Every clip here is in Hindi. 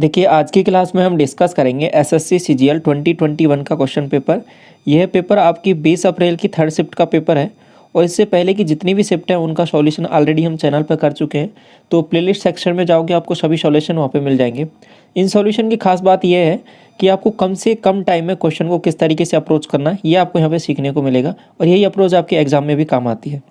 देखिए आज की क्लास में हम डिस्कस करेंगे एसएससी सीजीएल 2021 का क्वेश्चन पेपर। यह पेपर आपकी 20 अप्रैल की थर्ड शिफ्ट का पेपर है और इससे पहले की जितनी भी शिफ्ट हैं उनका सॉल्यूशन ऑलरेडी हम चैनल पर कर चुके हैं। तो प्लेलिस्ट सेक्शन में जाओगे आपको सभी सॉल्यूशन वहाँ पे मिल जाएंगे। इन सॉल्यूशन की खास बात यह है कि आपको कम से कम टाइम में क्वेश्चन को किस तरीके से अप्रोच करना है ये आपको यहाँ पर सीखने को मिलेगा और यही अप्रोच आपके एग्जाम में भी काम आती है।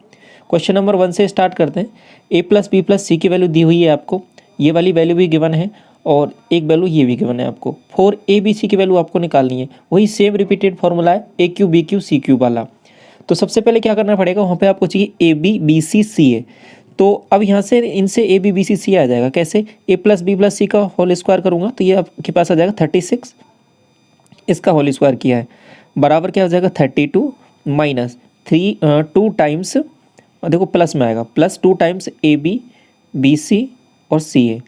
क्वेश्चन नंबर 1 से स्टार्ट करते हैं। a+b+c की वैल्यू दी हुई है आपको, ये वाली वैल्यू भी गिवन है और एक वैल्यू ये भी गिवन है आपको। 4abc की वैल्यू आपको निकालनी है, वही सेम रिपीटेड फॉर्मूला है a Q b Q c Q वाला। तो सबसे पहले क्या करना पड़ेगा, वहाँ पे आपको चाहिए a b b c c a। तो अब यहाँ से इनसे a b b c c आ जाएगा कैसे, a+b+c का होल स्क्वायर करूँगा तो ये आपके पास आ जाएगा 36, इसका होल स्क्वायर किया है बराबर क्या हो जाएगा 32 माइनस 2 टाइम्स, देखो प्लस में आएगा plus 2 times a b b c और सी ए।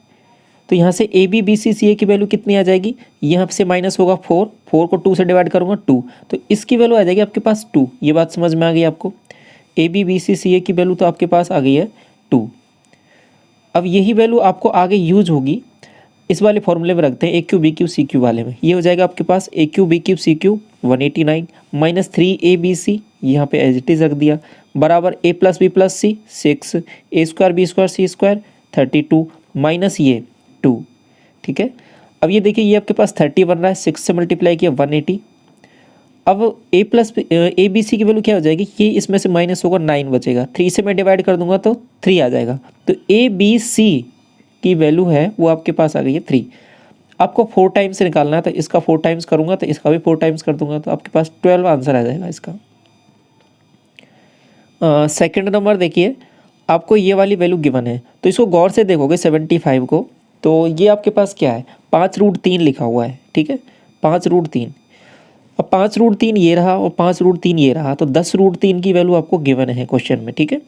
तो यहाँ से ए बी बी सी सी ए की वैल्यू कितनी आ जाएगी, यहाँ से माइनस होगा 4, 4 को 2 से डिवाइड करूँगा 2, तो इसकी वैल्यू आ जाएगी आपके पास 2। ये बात समझ में आ गई आपको। ए बी बी सी सी ए की वैल्यू तो आपके पास आ गई है 2। अब यही वैल्यू आपको आगे यूज होगी इस वाले फॉर्मूले में रखते हैं a cube b cube c cube वाले में। ये हो जाएगा आपके पास a cube b cube c cube 189 minus 3ab यहाँ पे एज इट इज़ रख दिया बराबर a+b+c 6, a² b² c² 32 minus ये 2। ठीक है, अब ये देखिए ये आपके पास 30 बन रहा है, 6 से मल्टीप्लाई किया 180। अब a+b+c की वैल्यू क्या हो जाएगी, ये इसमें से माइनस होगा 9 बचेगा, 3 से मैं डिवाइड कर दूंगा तो 3 आ जाएगा। तो a b c की वैल्यू है वो आपके पास आ गई है 3। आपको 4 टाइम्स से निकालना है तो इसका 4 टाइम्स करूंगा तो इसका भी 4 टाइम्स कर दूंगा तो आपके पास 12 आंसर आ जाएगा इसका। सेकंड नंबर देखिए, आपको ये वाली वैल्यू गिवन है तो इसको गौर से देखोगे 75 को, तो ये आपके पास क्या है 5√3 लिखा हुआ है। ठीक है, 5√3। अब 5√3 ये रहा और 5√3 ये रहा, तो 10√3 की वैल्यू आपको गिवन है क्वेश्चन में। ठीक है,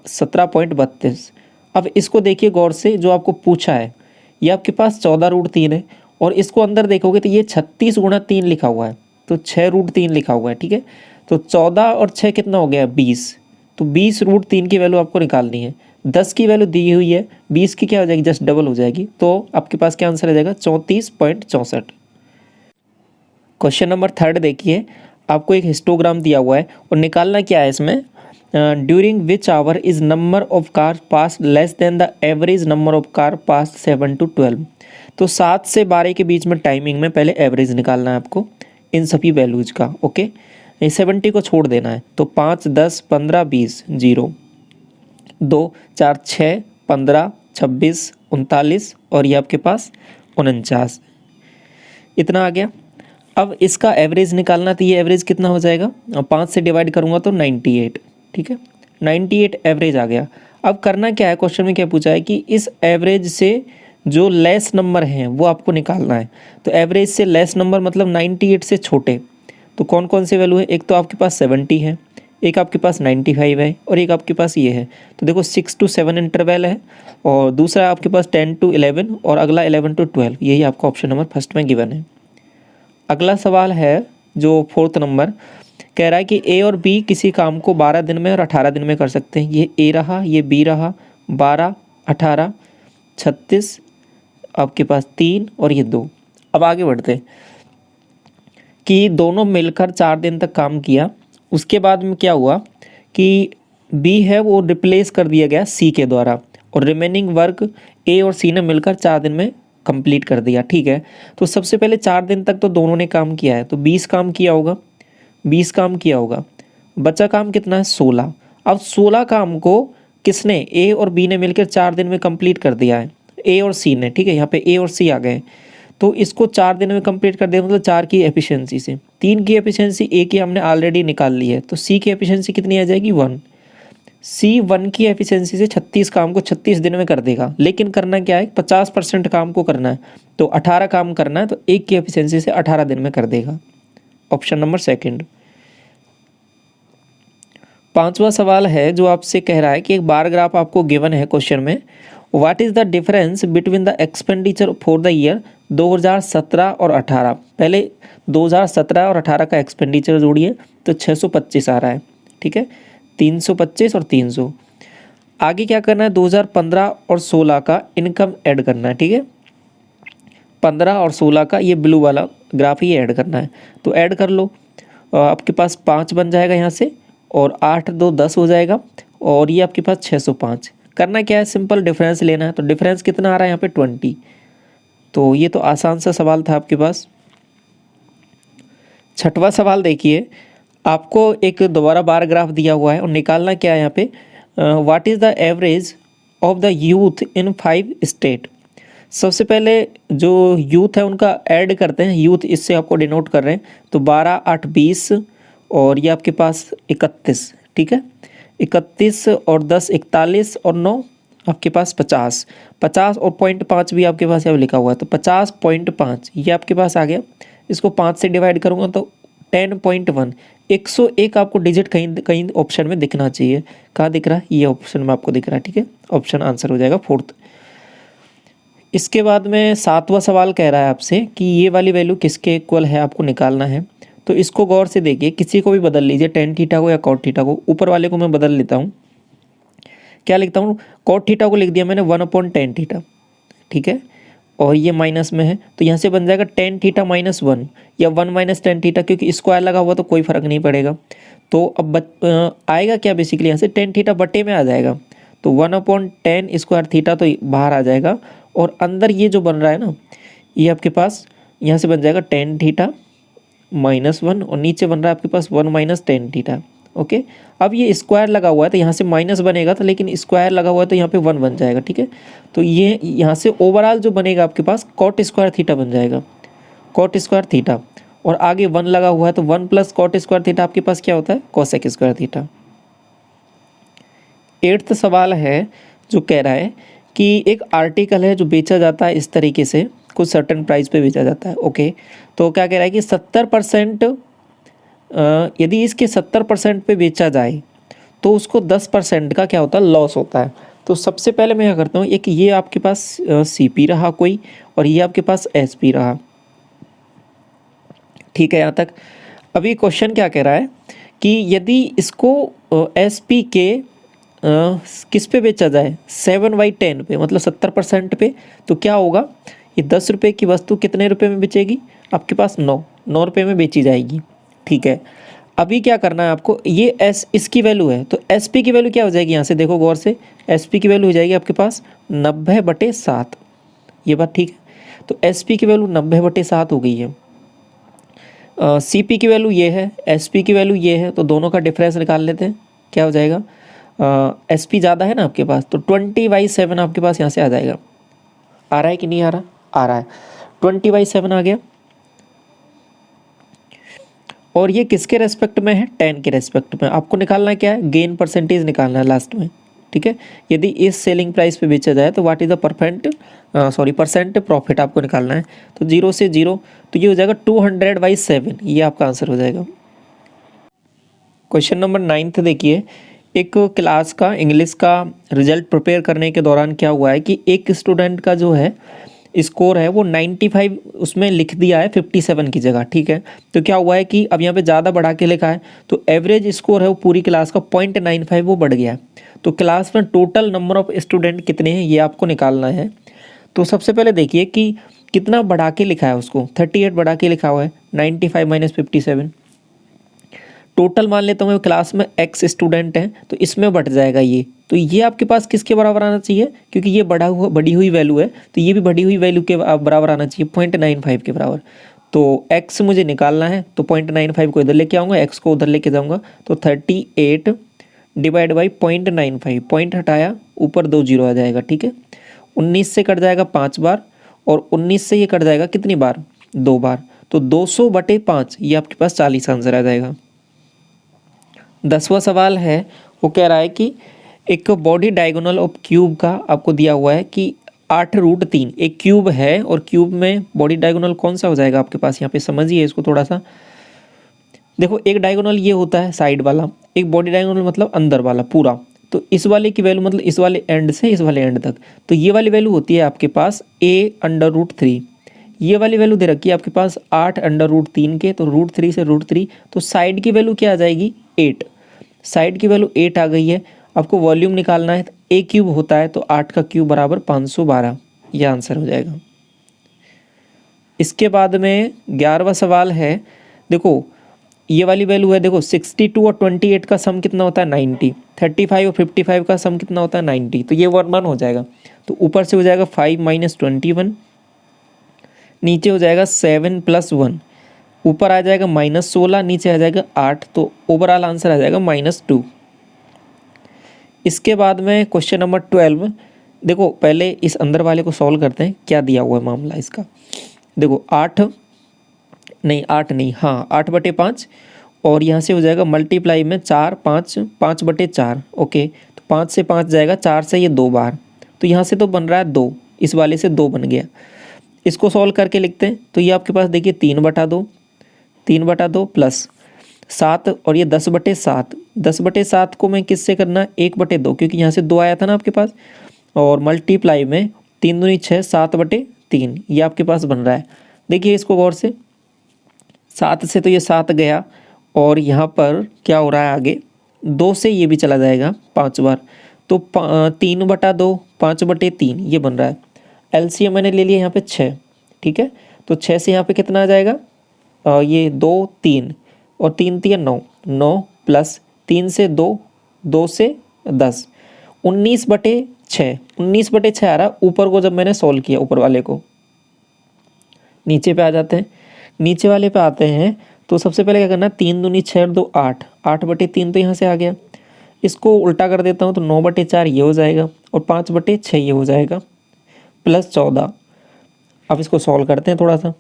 17.32। अब इसको देखिए गौर से, जो आपको पूछा है ये आपके पास 14√3 है और इसको अंदर देखोगे तो ये 36 गुणा 3 लिखा हुआ है, तो 6√3 लिखा हुआ है। ठीक है, तो 14 और 6 कितना हो गया 20, तो 20√3 की वैल्यू आपको निकालनी है। 10 की वैल्यू दी हुई है, 20 की क्या हो जाएगी जस्ट डबल हो जाएगी, तो आपके पास क्या आंसर आ जाएगा 34.64। क्वेश्चन नंबर 3 देखिए, आपको एक हिस्टोग्राम दिया हुआ है और निकालना क्या है इसमें, during which our is number of car pass less than the average number of car pass 7 to 12। तो 7 से 12 के बीच में टाइमिंग में पहले एवरेज निकालना है आपको इन सभी वैल्यूज का। ओके, 70 को छोड़ देना है, तो 5, 10, 15, 20, 0, 2, 4, 6, 15, 26, 39 और ये आपके पास 49, इतना आ गया। अब इसका एवरेज निकालना, तो ये एवरेज कितना हो जाएगा, 5 से डिवाइड करूँगा तो 98। ठीक है, 98 एवरेज आ गया। अब करना क्या है, क्वेश्चन में क्या पूछा है कि इस एवरेज से जो लेस नंबर हैं वो आपको निकालना है। तो एवरेज से लेस नंबर मतलब 98 से छोटे, तो कौन कौन से वैल्यू है, एक तो आपके पास 70 है, एक आपके पास 95 है और एक आपके पास ये है। तो देखो 6 to 7 इंटरवल है और दूसरा आपके पास 10 to 11 और अगला 11 to 12, यही आपका ऑप्शन नंबर फर्स्ट में गिवन है। अगला सवाल है जो 4th नंबर, कह रहा है कि ए और बी किसी काम को 12 दिन में और 18 दिन में कर सकते हैं। ये ए रहा, ये बी रहा, 12, 18, 36, आपके पास 3 और ये 2। अब आगे बढ़ते हैं कि दोनों मिलकर 4 दिन तक काम किया, उसके बाद में क्या हुआ कि बी है वो रिप्लेस कर दिया गया सी के द्वारा और रिमेनिंग वर्क ए और सी ने मिलकर 4 दिन में कंप्लीट कर दिया। ठीक है, तो सबसे पहले 4 दिन तक तो दोनों ने काम किया है, तो 20 काम किया होगा, 20 काम किया होगा, बचा काम कितना है 16। अब 16 काम को किसने, ए और बी ने मिलकर 4 दिन में कंप्लीट कर दिया है, ए और सी ने। ठीक है, यहाँ पे ए और सी आ गए, तो इसको 4 दिन में कंप्लीट कर दिया मतलब 4 की एफिशिएंसी से। 3 की एफिशिएंसी ए की हमने ऑलरेडी निकाल ली है, तो सी की एफिशिएंसी कितनी आ जाएगी 1। सी 1 की एफिशिएंसी से 36 काम को 36 दिन में कर देगा, लेकिन करना क्या है 50% काम को करना है, तो 18 काम करना है, तो 1 की एफिशिएंसी से 18 दिन में कर देगा। Option number 2। 5वां सवाल है जो आपसे कह रहा है कि एक बार ग्राफ आपको गिवन है क्वेश्चन में, what is the difference between the expenditure for the year 2017 और 18। पहले 2017 और 18 का एक्सपेंडिचर जोड़िए तो 625 आ रहा है। ठीक है, 325 और 300। आगे क्या करना है, 2015 और 16 का इनकम ऐड करना है। ठीक है, 15 और 16 का ये ब्लू वाला ग्राफ ही ऐड करना है। तो ऐड कर लो, आपके पास 5 बन जाएगा यहाँ से, और 8 2 10 हो जाएगा, और ये आपके पास 605। करना क्या है, सिंपल डिफरेंस लेना है। तो डिफरेंस कितना आ रहा है यहाँ पे 20। तो ये तो आसान सा सवाल था आपके पास। छठवां सवाल देखिए, आपको एक दोबारा बार ग्राफ दिया हुआ है और निकालना क्या है यहाँ पे, what is the average of the youth in 5 state. सबसे पहले जो यूथ है उनका ऐड करते हैं, यूथ इससे आपको डिनोट कर रहे हैं। तो 12 8 20 और ये आपके पास 31, ठीक है। 31 और 10 41 और 9 आपके पास 50। 50 और 0.5 भी आपके पास यहाँ लिखा हुआ है, तो 50.5 ये आपके पास आ गया। इसको 5 से डिवाइड करूँगा तो 10.1। 101 आपको डिजिट कहीं कहीं ऑप्शन में दिखना चाहिए। कहाँ दिख रहा है, ये ऑप्शन में आपको दिख रहा है, ठीक है। ऑप्शन आंसर हो जाएगा 4th। इसके बाद में 7वां सवाल कह रहा है आपसे कि ये वाली वैल्यू किसके इक्वल है, आपको निकालना है। तो इसको गौर से देखिए, किसी को भी बदल लीजिए, टेन थीटा को या कॉट थीटा को। ऊपर वाले को मैं बदल लेता हूँ, क्या लिखता हूँ, कॉट थीटा को लिख दिया मैंने 1/10 थीटा, ठीक है। और ये माइनस में है तो यहाँ से बन जाएगा टेन थीटा -1 या 1 - टेन थीटा, क्योंकि स्क्वायर लगा हुआ तो कोई फ़र्क नहीं पड़ेगा। तो अब आएगा क्या, बेसिकली यहाँ से टेन थीटा बटे में आ जाएगा, तो 1/10 स्क्वायर थीटा तो बाहर आ जाएगा। और अंदर ये जो बन रहा है ना, ये आपके पास यहाँ से बन जाएगा टेन थीटा -1 और नीचे बन रहा है आपके पास 1 - टेन थीटा। ओके, अब ये स्क्वायर लगा हुआ है तो यहाँ से माइनस बनेगा, तो लेकिन स्क्वायर लगा हुआ है तो यहाँ पे 1 बन जाएगा, ठीक है। तो ये यहाँ से ओवरऑल जो बनेगा आपके पास कॉट स्क्वायर थीटा बन जाएगा, कॉट स्क्वायर थीटा। और आगे 1 लगा हुआ है तो 1 + कॉट स्क्वायर थीटा आपके पास क्या होता है, कोसेक स्क्वायर थीटा। 8वां सवाल है जो कह रहा है कि एक आर्टिकल है जो बेचा जाता है इस तरीके से, कुछ सर्टेन प्राइस पे बेचा जाता है। ओके, तो क्या कह रहा है कि 70% यदि इसके 70% पे बेचा जाए तो उसको 10% का क्या होता है, लॉस होता है। तो सबसे पहले मैं क्या करता हूँ, एक ये आपके पास CP रहा कोई, और ये आपके पास SP रहा, ठीक है यहाँ तक। अभी क्वेश्चन क्या कह रहा है कि यदि इसको SP के किस पे बेचा जाए, 7/10 पे, मतलब 70% पे, तो क्या होगा, ये 10 रुपये की वस्तु कितने रुपए में बेचेगी, आपके पास 9 रुपये में बेची जाएगी, ठीक है। अभी क्या करना है आपको, ये इसकी वैल्यू है, तो SP की वैल्यू क्या हो जाएगी, यहाँ से देखो गौर से, SP की वैल्यू हो जाएगी आपके पास 90/7। ये बात ठीक है, तो SP की वैल्यू 90/7 हो गई है। CP की वैल्यू ये है, SP की वैल्यू ये है, तो दोनों का डिफरेंस निकाल लेते हैं, क्या हो जाएगा, SP ज़्यादा है ना आपके पास, तो 20/7 आपके पास यहाँ से आ जाएगा। आ रहा है कि नहीं आ रहा, आ रहा है, 20/7 आ गया। और ये किसके रेस्पेक्ट में है, 10 के रेस्पेक्ट में। आपको निकालना क्या है, गेन परसेंटेज निकालना है लास्ट में, ठीक है। यदि इस सेलिंग प्राइस पे बेचा जाए तो what is the percent profit आपको निकालना है। तो 0 से 0, तो ये हो जाएगा 200/7, ये आपका आंसर हो जाएगा। क्वेश्चन नंबर 9 देखिए, एक क्लास का इंग्लिश का रिजल्ट प्रिपेयर करने के दौरान क्या हुआ है कि एक स्टूडेंट का जो है स्कोर है वो 95 उसमें लिख दिया है 57 की जगह, ठीक है। तो क्या हुआ है कि अब यहाँ पे ज़्यादा बढ़ा के लिखा है, तो एवरेज स्कोर है वो पूरी क्लास का 0.95 वो बढ़ गया है। तो क्लास में टोटल नंबर ऑफ स्टूडेंट कितने हैं ये आपको निकालना है। तो सबसे पहले देखिए कि कितना बढ़ा के लिखा है उसको, 38 बढ़ा के लिखा हुआ है, 95 - 57। टोटल मान लेता हूँ मैं क्लास में X स्टूडेंट हैं, तो इसमें बढ़ जाएगा ये, तो ये आपके पास किसके बराबर आना चाहिए, क्योंकि ये बढ़ी हुई वैल्यू है, तो ये भी बढ़ी हुई वैल्यू के बराबर आना चाहिए, 0.95 के बराबर। तो X मुझे निकालना है, तो 0.95 को इधर लेके आऊँगा, X को उधर लेके जाऊँगा, तो 38 डिवाइड बाई 0.95, पॉइंट हटाया, ऊपर 2 0 आ जाएगा, ठीक है। 19 से कट जाएगा 5 बार, और 19 से ये कट जाएगा कितनी बार, 2 बार, तो 200/5, ये आपके पास 40 आंसर आ जाएगा। 10वां सवाल है वो कह रहा है कि एक बॉडी डायगोनल ऑफ क्यूब का आपको दिया हुआ है कि 8√3 एक क्यूब है, और क्यूब में बॉडी डायगोनल कौन सा हो जाएगा आपके पास, यहाँ पे समझिए इसको थोड़ा सा। देखो, एक डायगोनल ये होता है साइड वाला, एक बॉडी डायगोनल मतलब अंदर वाला पूरा। तो इस वाले की वैल्यू मतलब इस वाले एंड से इस वाले एंड तक, तो ये वाली वैल्यू होती है आपके पास a√3। ये वाली वैल्यू दे रखी है आपके पास 8√3 के, तो √3 से √3, तो साइड की वैल्यू क्या आ जाएगी, 8। साइड की वैल्यू 8 आ गई है। आपको वॉल्यूम निकालना है, तो a³ होता है, तो 8 का क्यूब बराबर 512, ये आंसर हो जाएगा। इसके बाद में 11वां सवाल है, देखो ये वाली वैल्यू है, देखो 62 और 28 का सम कितना होता है 90, 35 और 55 का सम कितना होता है 90, तो ये 1 1 हो जाएगा। तो ऊपर से हो जाएगा 5 - 21, नीचे हो जाएगा 7 + 1, ऊपर आ जाएगा -16, नीचे आ जाएगा 8, तो ओवरऑल आंसर आ जाएगा -2। इसके बाद में क्वेश्चन नंबर 12, देखो पहले इस अंदर वाले को सॉल्व करते हैं, क्या दिया हुआ है मामला इसका। देखो 8 नहीं, हाँ 8/5, और यहाँ से हो जाएगा मल्टीप्लाई में 4 5 5/4, ओके। तो 5 से 5 जाएगा, 4 से ये 2 बार, तो यहाँ से तो बन रहा है 2, इस वाले से 2 बन गया। इसको सॉल्व करके लिखते हैं, तो ये आपके पास देखिए 3/2, 3/2 प्लस 7, और ये 10/7, 10/7 को मैं किससे करना है 1/2, क्योंकि यहाँ से 2 आया था ना आपके पास, और मल्टीप्लाई में 3 दूनी 6, 7/3, ये आपके पास बन रहा है। देखिए इसको गौर से, 7 से तो ये 7 गया, और यहाँ पर क्या हो रहा है आगे, 2 से ये भी चला जाएगा 5 बार, तो 3/2 5/3 ये बन रहा है। एलसीएम मैंने ले लिया यहाँ पे 6, ठीक है। तो 6 से यहाँ पे कितना आ जाएगा, ये 2 3, और 3 3 9, 9 प्लस 3 से 2, 2 से 10, 19/6, 19/6 आ रहा ऊपर को। जब मैंने सॉल्व किया ऊपर वाले को, नीचे पे आ जाते हैं, नीचे वाले पे आते हैं, तो सबसे पहले क्या करना, 3 दूनी 6 और 2 8, 8/3 तो यहाँ से आ गया। इसको उल्टा कर देता हूँ, तो 9/4 ये हो जाएगा, और 5/6 ये हो जाएगा, प्लस 14। अब इसको सॉल्व करते हैं थोड़ा सा,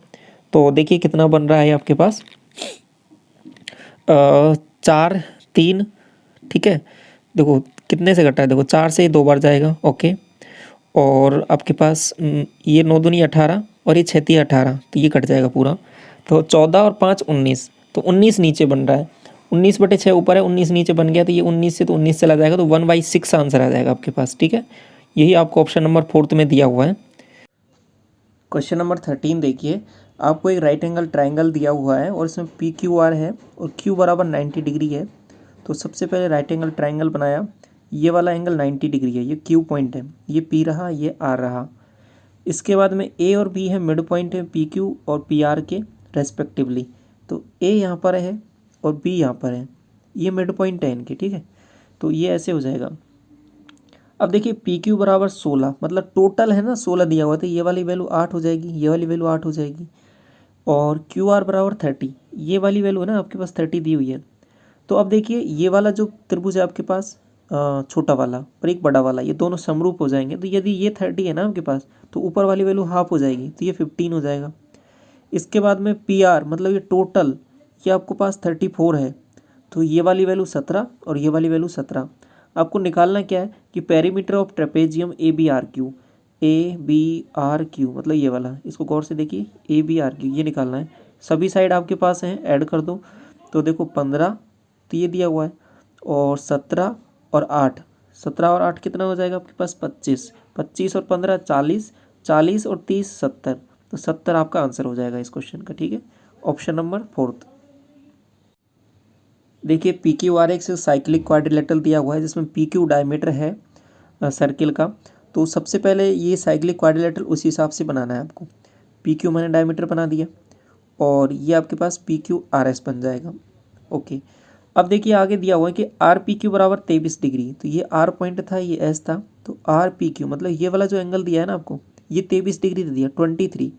तो देखिए कितना बन रहा है आपके पास, 4 3, ठीक है। देखो कितने से कटा है, देखो 4 से 2 बार जाएगा, ओके। और आपके पास ये 9 दूनी 18, और ये 6 3 18, तो ये कट जाएगा पूरा। तो 14 और 5 19, तो 19 नीचे बन रहा है, 19/6 ऊपर है, 19 नीचे बन गया, तो ये 19 से तो 19 चला जाएगा, तो 1/6 आंसर आ जाएगा आपके पास, ठीक है। यही आपको ऑप्शन नंबर 4 में दिया हुआ है। क्वेश्चन नंबर 13 देखिए, आपको एक राइट एंगल ट्राइंगल दिया हुआ है, और इसमें PQR है, और Q बराबर 90 डिग्री है। तो सबसे पहले राइट एंगल ट्राइंगल बनाया, ये वाला एंगल 90 डिग्री है, ये Q पॉइंट है, ये P रहा, ये R रहा। इसके बाद में A और B है, मिड पॉइंट है PQ और PR के रेस्पेक्टिवली। तो A यहाँ पर है और B यहाँ पर है, ये मिड पॉइंट है इनके, ठीक है। तो ये ऐसे हो जाएगा। अब देखिए PQ बराबर 16, मतलब टोटल है ना 16 दिया हुआ, तो ये वाली वैल्यू 8 हो जाएगी, ये वाली वैल्यू 8 हो जाएगी। और QR बराबर 30, ये वाली वैल्यू है ना आपके पास 30 दी हुई है। तो अब देखिए ये वाला जो त्रिभुज है आपके पास, छोटा वाला और एक बड़ा वाला, ये दोनों समरूप हो जाएंगे। तो यदि ये 30 है ना आपके पास, तो ऊपर वाली वैल्यू हाफ हो जाएगी, तो ये 15 हो जाएगा। इसके बाद में PR, मतलब ये टोटल, ये आपको पास 34 है, तो ये वाली वैल्यू 17 और ये वाली वैल्यू 17। आपको निकालना क्या है कि perimeter of trapezium ABRQ, ABRQ मतलब ये वाला, इसको गौर से देखिए, ABRQ ये निकालना है। सभी साइड आपके पास हैं, ऐड कर दो, तो देखो 15, तो ये दिया हुआ है, और 17 और 8, 17 और 8 कितना हो जाएगा आपके पास 25, 25 और 15 40, 40 और 30 70, तो 70 आपका आंसर हो जाएगा इस क्वेश्चन का, ठीक है। Option number 4। देखिए PQR एक साइक्लिक क्वाड्रिलेटरल दिया हुआ है, जिसमें PQ डायमीटर है सर्किल का। तो सबसे पहले ये साइक्लिक क्वाड्रिलेटरल उस हिसाब से बनाना है आपको। PQ मैंने डायमीटर बना दिया, और ये आपके पास PQRS बन जाएगा, ओके। अब देखिए आगे दिया हुआ है कि RPQ बराबर 23 डिग्री, तो ये R पॉइंट था, ये S था, तो RPQ मतलब ये वाला जो एंगल दिया है ना आपको, ये 23 डिग्री दे दिया, 23।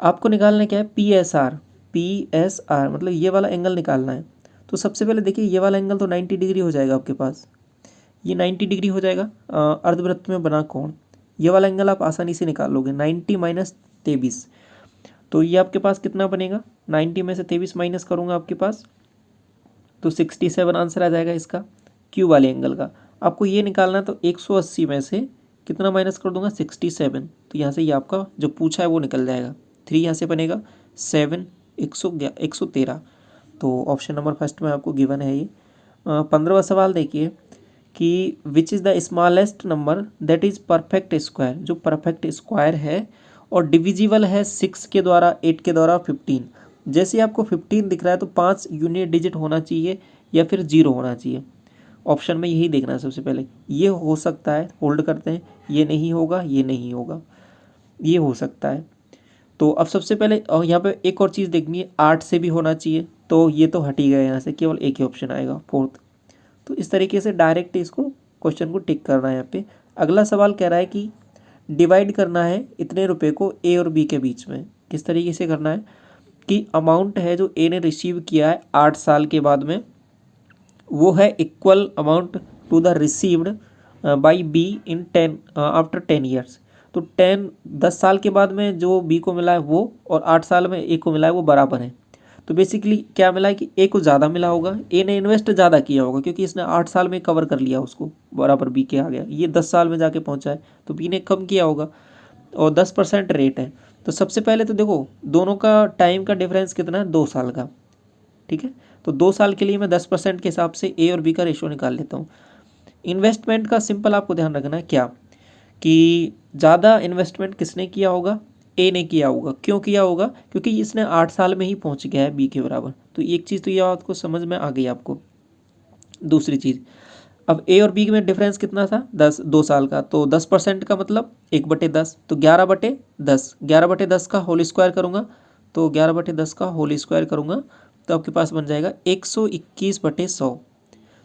आपको निकालना क्या है PSR मतलब ये वाला एंगल निकालना है। तो सबसे पहले देखिए ये वाला एंगल तो 90 डिग्री हो जाएगा आपके पास, ये 90 डिग्री हो जाएगा अर्धवृत्त में बना कोण। ये वाला एंगल आप आसानी से निकाल लोगे, 90 - 23, तो ये आपके पास कितना बनेगा, 90 में से 23 माइनस करूँगा आपके पास, तो 67 आंसर आ जाएगा इसका, Q वाले एंगल का। आपको ये निकालना है, तो 180 में से कितना माइनस कर दूंगा 67, तो यहाँ से ये आपका जो पूछा है वो निकल जाएगा। 3 यहाँ से बनेगा 7 113, तो ऑप्शन नंबर फर्स्ट में आपको गिवन है ये। 15वां सवाल देखिए कि which is the smallest number that is perfect square, जो परफेक्ट स्क्वायर है और डिविजिबल है 6 के द्वारा, 8 के द्वारा, 15। जैसे आपको 15 दिख रहा है, तो 5 यूनिट डिजिट होना चाहिए या फिर 0 होना चाहिए। ऑप्शन में यही देखना है सबसे पहले। ये हो सकता है, होल्ड करते हैं, ये नहीं होगा, ये नहीं होगा, ये हो सकता है। तो अब सबसे पहले यहाँ पे एक और चीज़ देखनी है, 8 से भी होना चाहिए, तो ये तो हट ही गया यहाँ से, केवल एक ही ऑप्शन आएगा फोर्थ। तो इस तरीके से डायरेक्ट इसको क्वेश्चन को टिक करना है यहाँ पे। अगला सवाल कह रहा है कि डिवाइड करना है इतने रुपए को ए और बी के बीच में। किस तरीके से करना है कि अमाउंट है जो ए ने रिसीव किया है 8 साल के बाद में, वो है equal amount to the received by b in 10 after 10 years. तो 10 साल के बाद में जो बी को मिला है वो, और 8 साल में ए को मिला है वो बराबर है। तो बेसिकली क्या मिला है कि ए को ज़्यादा मिला होगा, ए ने इन्वेस्ट ज़्यादा किया होगा क्योंकि इसने 8 साल में कवर कर लिया उसको, बराबर बी के आ गया। ये 10 साल में जाके पहुंचा है तो बी ने कम किया होगा, और 10% रेट है। तो सबसे पहले तो देखो दोनों का टाइम का डिफरेंस कितना है, 2 साल का। ठीक है, तो 2 साल के लिए मैं 10% के हिसाब से ए और बी का रेशियो निकाल लेता हूँ। इन्वेस्टमेंट का सिंपल आपको ध्यान रखना है क्या, कि ज़्यादा इन्वेस्टमेंट किसने किया होगा, ए ने किया होगा। क्यों किया होगा, क्योंकि इसने 8 साल में ही पहुंच गया है बी के बराबर। तो एक चीज़ तो ये आपको समझ में आ गई आपको। दूसरी चीज़, अब ए और बी में डिफरेंस कितना था, 2 साल का। तो 10% का मतलब 1/10, तो 11/10, 11/10 का होल स्क्वायर करूँगा, तो 11/10 का होल स्क्वायर करूँगा तो आपके पास बन जाएगा 121/100।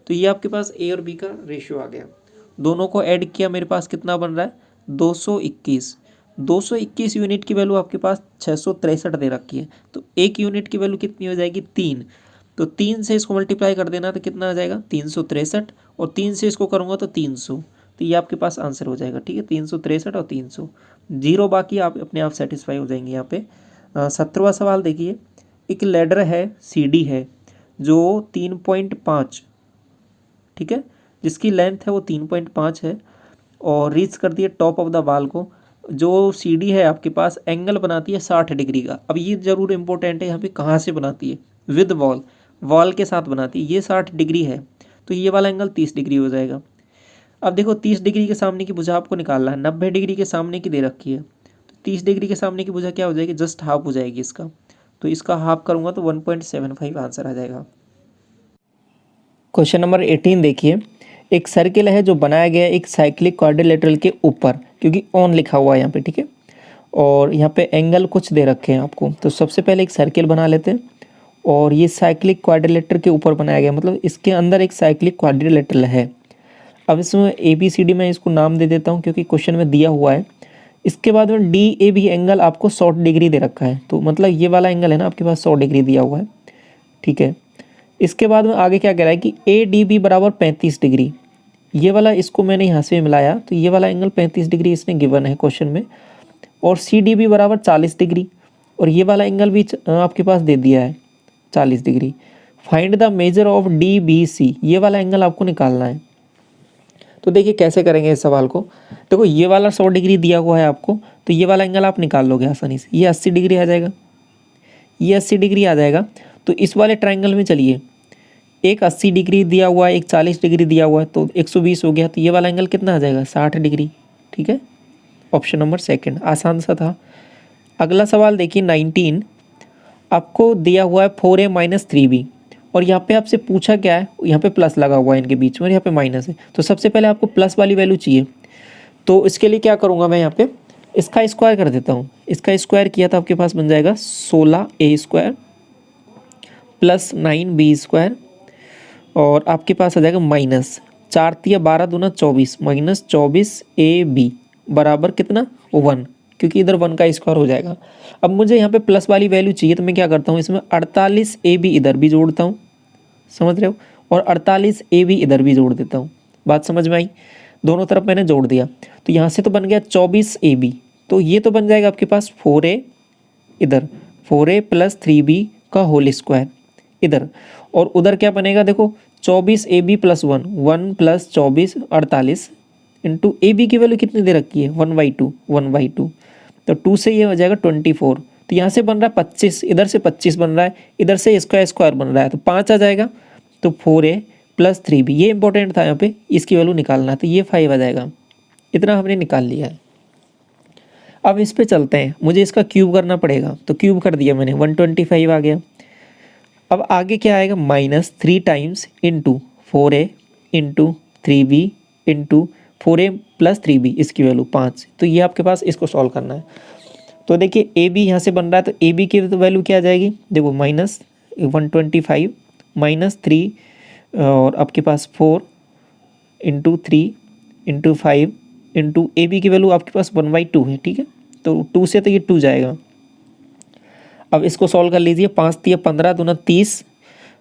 तो ये आपके पास ए और बी का रेशियो आ गया। दोनों को ऐड किया, मेरे पास कितना बन रहा है, 221। 221 यूनिट की वैल्यू आपके पास 663 दे रखी है, तो एक यूनिट की वैल्यू कितनी हो जाएगी, 3। तो 3 से इसको मल्टीप्लाई कर देना तो कितना आ जाएगा, 363, और 3 से इसको करूँगा तो 300। तो ये आपके पास आंसर हो जाएगा। ठीक है, 363 और 300, जीरो बाकी आप अपने आप सेटिस्फाई हो जाएंगे यहाँ पे। 17वां सवाल देखिए, एक लैडर है सीडी है जो 3.5, ठीक है, जिसकी लेंथ है वो 3.5 है, और रीच करती है टॉप ऑफ द वॉल को। जो सीडी है आपके पास एंगल बनाती है 60 डिग्री का। अब ये जरूर इंपॉर्टेंट है यहाँ पे, कहाँ से बनाती है, विद वॉल, वॉल के साथ बनाती है। ये 60 डिग्री है तो ये वाला एंगल 30 डिग्री हो जाएगा। अब देखो 30 डिग्री के सामने की भुजा आपको निकालना है, 90 डिग्री के सामने की दे रखी है, तो 30 डिग्री के सामने की भुजा क्या हो जाएगी, जस्ट हाफ हो जाएगी इसका। तो इसका हाफ करूँगा तो 1.75 आंसर आ जाएगा। क्वेश्चन नंबर 18 देखिए, एक सर्किल है जो बनाया गया है एक साइक्लिक क्वाड्रिलेटरल के ऊपर, क्योंकि ऑन लिखा हुआ है यहाँ पे, ठीक है, और यहाँ पे एंगल कुछ दे रखे हैं आपको। तो सबसे पहले एक सर्किल बना लेते हैं, और ये साइक्लिक क्वाड्रिलेटरल के ऊपर बनाया गया, मतलब इसके अंदर एक साइक्लिक क्वाड्रिलेटरल है। अब इसमें ABCD मैं इसको नाम दे देता हूँ क्योंकि क्वेश्चन में दिया हुआ है। इसके बाद में DAB एंगल आपको 100 डिग्री दे रखा है, तो मतलब ये वाला एंगल है ना आपके पास 100 डिग्री दिया हुआ है। ठीक है, इसके बाद में आगे क्या कह रहा है कि ADB बराबर 35 डिग्री। ये वाला इसको मैंने यहाँ से मिलाया तो ये वाला एंगल 35 डिग्री इसने गिवन है क्वेश्चन में, और CDB बराबर 40 डिग्री, और ये वाला एंगल भी आपके पास दे दिया है 40 degree. Find the measure of DBC, ये वाला एंगल आपको निकालना है। तो देखिए कैसे करेंगे इस सवाल को। देखो ये वाला 100 डिग्री दिया हुआ है आपको, तो ये वाला एंगल आप निकाल लोगे आसानी से। ये 80 डिग्री आ जाएगा, ये 80 डिग्री आ जाएगा। तो इस वाले ट्रायंगल में चलिए, एक 80 डिग्री दिया हुआ है, एक 40 डिग्री दिया हुआ है, तो 120 हो गया। तो ये वाला एंगल कितना आ जाएगा, 60 डिग्री। ठीक है, ऑप्शन नंबर सेकंड, आसान सा था। अगला सवाल देखिए 19, आपको दिया हुआ है 4a - 3b, और यहाँ पे आपसे पूछा क्या है, यहाँ पे प्लस लगा हुआ है इनके बीच में, और यहाँ पे माइनस है। तो सबसे पहले आपको प्लस वाली वैल्यू चाहिए, तो इसके लिए क्या करूँगा मैं, यहाँ पे इसका स्क्वायर कर देता हूँ। इसका स्क्वायर किया तो आपके पास बन जाएगा 16a² प्लस 9b², और आपके पास आ जाएगा माइनस 4×3=12 24 माइनस 24ab बराबर कितना, 1, क्योंकि इधर 1 का स्क्वायर हो जाएगा। अब मुझे यहाँ पे प्लस वाली वैल्यू चाहिए, तो मैं क्या करता हूँ, इसमें 48ab इधर भी जोड़ता हूँ, समझ रहे हो, और 48ab इधर भी जोड़ देता हूँ। बात समझ में आई, दोनों तरफ मैंने जोड़ दिया। तो यहाँ से तो बन गया 24ab, तो ये तो बन जाएगा आपके पास 4a इधर, 4a + 3b का होल स्क्वायर इधर, और उधर क्या बनेगा, देखो 24ab + 1, 1 + 24 48 इंटू AB की वैल्यू कितनी दे रखी है, 1/2, 1/2, तो 2 से ये हो जाएगा 24। तो यहाँ से बन रहा है 25, इधर से 25 बन रहा है, इधर से इसका स्क्वायर बन रहा है, तो 5 आ जाएगा। तो 4a + 3b, ये इंपॉर्टेंट था यहाँ पे, इसकी वैल्यू निकालना है, तो ये 5 आ जाएगा। इतना हमने निकाल लिया है। अब इस पे चलते हैं, मुझे इसका क्यूब करना पड़ेगा, तो क्यूब कर दिया मैंने, 125 आ गया। अब आगे क्या आएगा, -3 times into 4a into 3b into 4a + 3b, इसकी वैल्यू 5। तो ये आपके पास इसको सॉल्व करना है। तो देखिए ए बी यहाँ से बन रहा है, तो ए बी की वैल्यू क्या आ जाएगी, देखो -125 -3 और आपके पास 4 × 3 × 5 इंटू ए बी की वैल्यू आपके पास 1/2 है, ठीक है। तो 2 से तो ये 2 जाएगा। अब इसको सॉल्व कर लीजिए, 5 × 15 दूना 30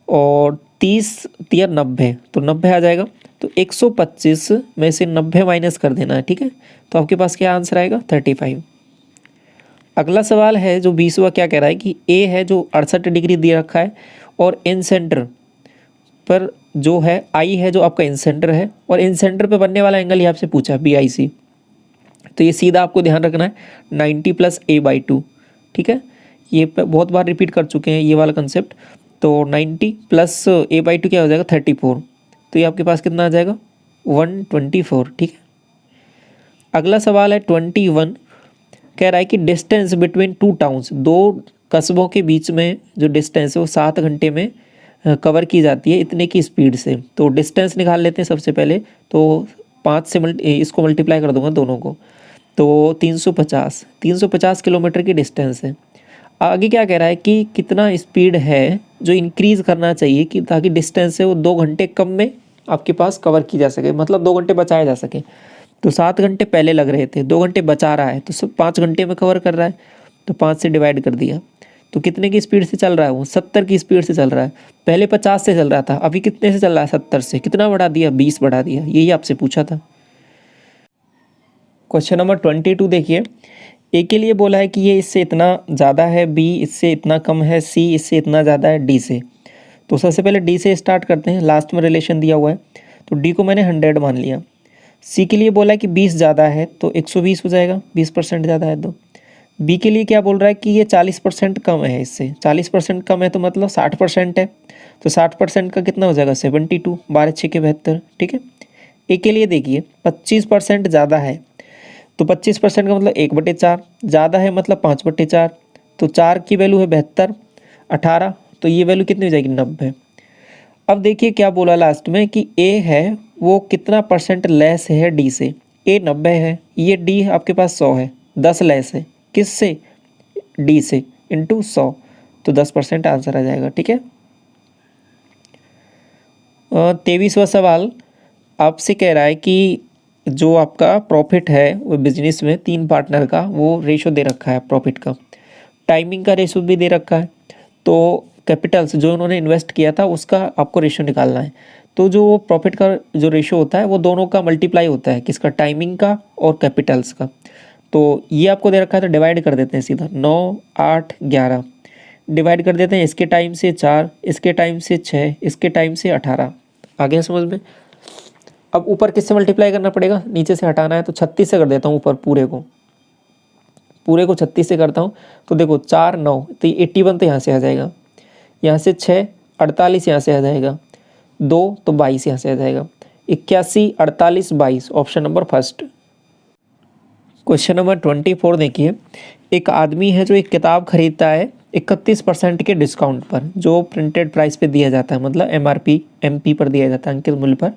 और 30 × 90, तो 90 आ जाएगा। तो 125 में से 90 माइनस कर देना है, ठीक है। तो आपके पास क्या आंसर आएगा, 35। अगला सवाल है जो 20वां, क्या कह रहा है कि ए है जो 68 डिग्री दे रखा है और इन सेंटर पर जो है आई है जो आपका इन सेंटर है, और इन सेंटर पे बनने वाला एंगल ये आपसे पूछा BIC। तो ये सीधा आपको ध्यान रखना है 90 + a/2, ठीक है। ये बहुत बार रिपीट कर चुके हैं ये वाला कंसेप्ट। तो 90 + a/2 क्या हो जाएगा, 34। तो ये आपके पास कितना आ जाएगा, 124, ठीक है। अगला सवाल है 21, कह रहा है कि डिस्टेंस बिटवीन 2 टाउन्स, 2 कस्बों के बीच में जो डिस्टेंस है वो 7 घंटे में कवर की जाती है इतने की स्पीड से। तो डिस्टेंस निकाल लेते हैं सबसे पहले। तो 5 से इसको मल्टीप्लाई कर दूंगा दोनों को, तो 350 किलोमीटर की डिस्टेंस है। आगे क्या कह रहा है कि कितना स्पीड है जो इंक्रीज़ करना चाहिए कि ताकि डिस्टेंस है वो 2 घंटे कम में आपके पास कवर की जा सके, मतलब 2 घंटे बचाए जा सके। तो 7 घंटे पहले लग रहे थे, 2 घंटे बचा रहा है, तो सब 5 घंटे में कवर कर रहा है। तो 5 से डिवाइड कर दिया, तो कितने की स्पीड से चल रहा है वो, 70 की स्पीड से चल रहा है। पहले 50 से चल रहा था, अभी कितने से चल रहा है, 70 से। कितना बढ़ा दिया, 20 बढ़ा दिया। यही आपसे पूछा था। क्वेश्चन नंबर 22 देखिए, ए के लिए बोला है कि ये इससे इतना ज़्यादा है, बी इससे इतना कम है, सी इससे इतना ज़्यादा है डी से। तो सबसे पहले डी से स्टार्ट करते हैं, लास्ट में रिलेशन दिया हुआ है, तो डी को मैंने 100 मान लिया। सी के लिए बोला है कि 20 ज़्यादा है तो 120 हो जाएगा, 20% ज़्यादा है तो। बी के लिए क्या बोल रहा है कि ये 40% कम है, इससे 40% कम है तो मतलब 60% है, तो 60% का कितना हो जाएगा, 72, 12 × 6 = 72, ठीक है। ए के लिए देखिए 25% ज़्यादा है, तो 25% का मतलब 1/4, ज़्यादा है मतलब 5/4, तो 4 की वैल्यू है 72, 18, तो ये वैल्यू कितनी हो जाएगी, 90। अब देखिए क्या बोला लास्ट में कि ए है वो कितना % लेस है डी से, ए 90 है, ये डी आपके पास 100 है, 10 लेस है किससे, डी से, इंटू 100, तो 10% आंसर आ जाएगा, ठीक है। 23वां सवाल आपसे कह रहा है कि जो आपका प्रॉफिट है वो बिजनेस में 3 पार्टनर का वो रेशो दे रखा है प्रॉफिट का, टाइमिंग का रेशो भी दे रखा है, तो कैपिटल्स जो उन्होंने इन्वेस्ट किया था उसका आपको रेशो निकालना है। तो जो प्रॉफिट का जो रेशो होता है वो दोनों का मल्टीप्लाई होता है, किसका, टाइमिंग का और कैपिटल्स का। तो ये आपको दे रखा है, तो डिवाइड कर देते हैं सीधा, 9, 8, 11 डिवाइड कर देते हैं, इसके टाइम से 4, इसके टाइम से 6, इसके टाइम से 18। आ गया समझ में। अब ऊपर किससे मल्टीप्लाई करना पड़ेगा, नीचे से हटाना है, तो 36 से कर देता हूँ ऊपर पूरे को 36 से करता हूँ। तो देखो 4, 9, तो 81 तो यहाँ से आ जाएगा, यहाँ से 6, 48 यहाँ से आ जाएगा, 2 तो 22 यहाँ से आ जाएगा, 81, 48, 22, option number first. Question number 24 देखिए, एक आदमी है जो एक किताब खरीदता है 31% के डिस्काउंट पर, जो प्रिंटेड प्राइस पे दिया जाता है, मतलब MRP MP पर दिया जाता है, अंकित मूल्य पर।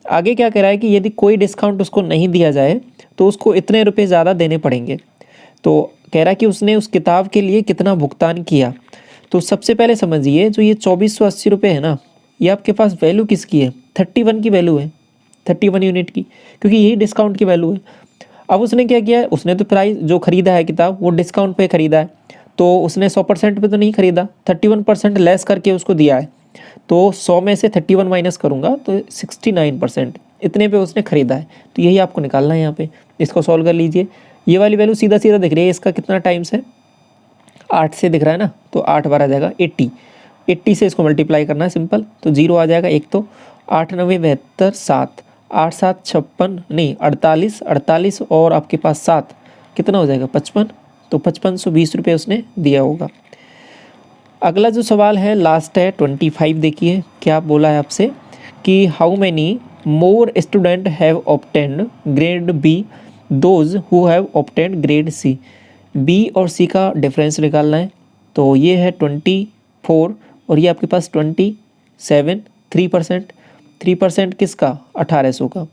आगे क्या कह रहा है कि यदि कोई डिस्काउंट उसको नहीं दिया जाए तो उसको इतने रुपए ज़्यादा देने पड़ेंगे। तो कह रहा है कि उसने उस किताब के लिए कितना भुगतान किया। तो सबसे पहले समझिए जो ये 2480 रुपये है ना, ये आपके पास वैल्यू किसकी है, 31 की वैल्यू है, 31 यूनिट की, क्योंकि यही डिस्काउंट की वैल्यू है। अब उसने क्या किया है, उसने तो प्राइस जो खरीदा है किताब वो डिस्काउंट पे खरीदा है, तो उसने 100% पे तो नहीं खरीदा, 31% लेस करके उसको दिया है। तो 100 में से 31 माइनस करूँगा तो 69%, इतने पे उसने खरीदा है। तो यही आपको निकालना है यहाँ पे। इसको सॉल्व कर लीजिए, ये वाली वैल्यू सीधा सीधा दिख रही है, इसका कितना टाइम्स है, 8 से दिख रहा है ना, तो 8 बार आ जाएगा 80 से इसको मल्टीप्लाई करना है सिंपल, तो 0 आ जाएगा एक, तो 8 9 72, 7, 8 7 56, नहीं 48 और आपके पास 7 कितना हो जाएगा, 55, तो 5520 रुपये उसने दिया होगा। अगला जो सवाल है लास्ट है 25, देखिए क्या बोला है आपसे कि how many more student have obtained grade B those who have obtained grade C. B और सी का डिफरेंस निकालना है। तो ये है 24 और ये आपके पास 27, 3% किसका, 1800 का।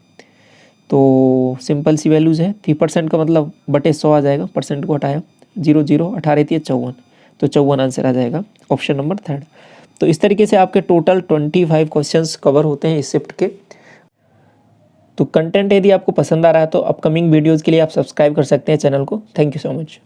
तो सिंपल सी वैल्यूज़ है, 3% का मतलब बटे 100 आ जाएगा, परसेंट को हटाया, 0 0 18 3 54, तो 54 आंसर आ जाएगा ऑप्शन नंबर 3। तो इस तरीके से आपके टोटल 25 क्वेश्चंस कवर होते हैं इस शिफ्ट के। तो कंटेंट यदि आपको पसंद आ रहा है तो अपकमिंग वीडियोज़ के लिए आप सब्सक्राइब कर सकते हैं चैनल को। Thank you so much.